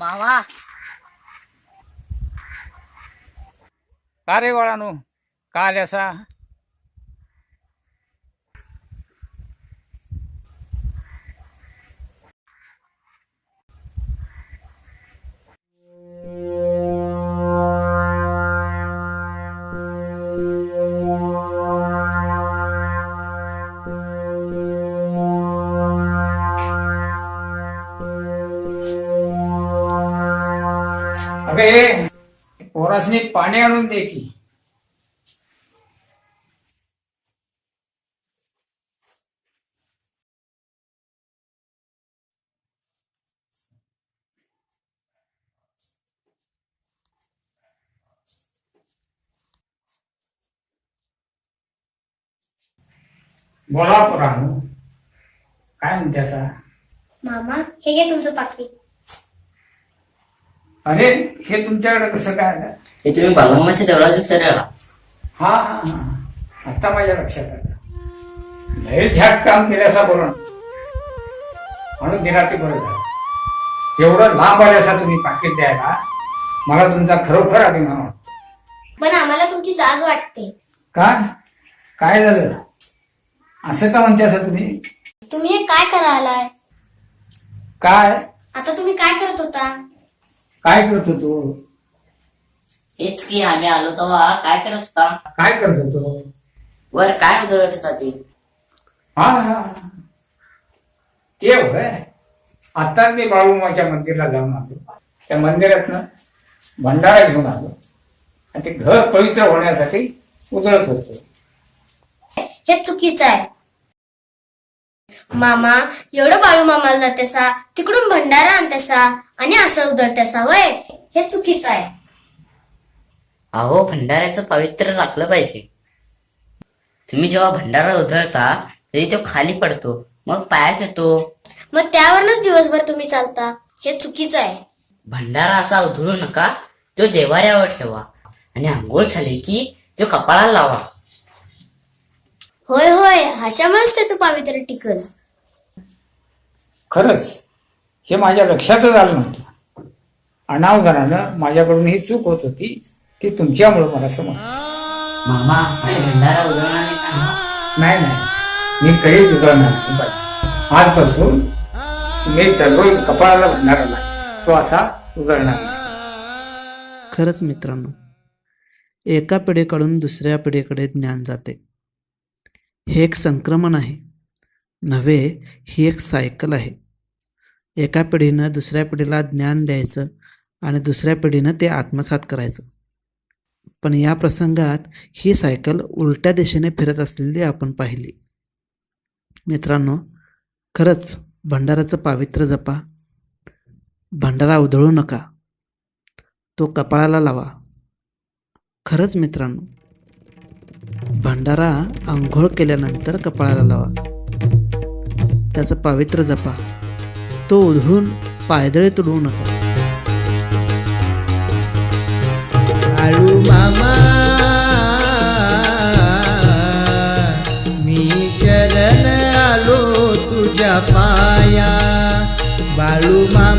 मामा का रे बाळानो, का आल्यासा? अगे पोरासनी पाणी आणून दे की. बोला पोरानो, काय म्हणते? मामा हे घे तुमचं पाकिट. अरे हे तुमच्याकडे कसं काय आलं? हे तुम्ही बालमामाच्या देवळाचे सर आला. हा हा हा, आता माझ्या लक्षात आलं. लय झट काम केल्यासा बोला म्हणून दिला ते बरं झालं. एवढं लांब आल्यासा तुम्ही पाकिट द्यायला मला तुमचा खरोखर अभिमान वाटतो. पण आम्हाला तुमची लाज वाटते. का? काय झालं? असं का म्हणते असं तुम्ही? तुम्ही हे काय करा आलाय? काय आता तुम्ही काय करत होता? काय करतो तू? हेच की आम्ही आलो तेव्हा काय करत होता? काय करतो तू? वर काय उधळत होता ते? हा हा, ते होय. आता मी बाळूमाच्या मंदिरला जाऊन आलो. त्या मंदिरातनं भंडारा घेऊन आलो आणि ते घर पवित्र होण्यासाठी उधळत होतो. हे चुकीचं आहे. मामा एवढं बाळू मामाला जातेसा, तिकडून भंडारा आणतेसा आणि असं उधळतेसा वय, हे चुकीचं आहे. अहो भंडाऱ्याचं पवित्र राखलं पाहिजे. तुम्ही जेव्हा भंडारा उधळता तरी तो खाली पडतो, मग पायात येतो. मग त्यावरच दिवसभर तुम्ही चालता, हे चुकीचं आहे. भंडारा असा उधळू नका, तो देवाऱ्यावर ठेवा आणि आंघोळ झाली की तो कपाळाला लावा. होय होय, अशामुळेच त्याचं पावित्र्य टिकल. खरंच हे माझ्या लक्षातच आलं नव्हतं. अनावधानानं माझ्याकडून ही चूक होत होती, ती तुमच्यामुळे मला समजलं. मामा आता भंडारा उधळणार नाही सांगा. नाही नाही, मी कधीच उधळणार नाही बाई. आजपासून मी दररोज कपाळाला भंडाराला तो असा उधळणार नाही. खरंच मित्रांनो, एका पिढीकडून दुसऱ्या पिढीकडे ज्ञान जाते. हे एक संक्रमण आहे नव्हे, ही एक सायकल आहे. एका पिढीनं दुसऱ्या पिढीला ज्ञान द्यायचं आणि दुसऱ्या पिढीनं ते आत्मसात करायचं. पण या प्रसंगात ही सायकल उलट्या दिशेने फिरत असलेली आपण पाहिली. मित्रांनो, खरंच भंडाराचं पावित्र्य जपा. भंडारा उधळू नका, तो कपाळाला लावा. खरंच मित्रांनो, भंडारा आंघोळ केल्यानंतर कपाळाला लावा. त्याचं पावित्र्य जपा, तो उधळून पायदळे तुडवू नका. बाळू मामा मी शरण आलो तुझ्या पाया. बाळू मामा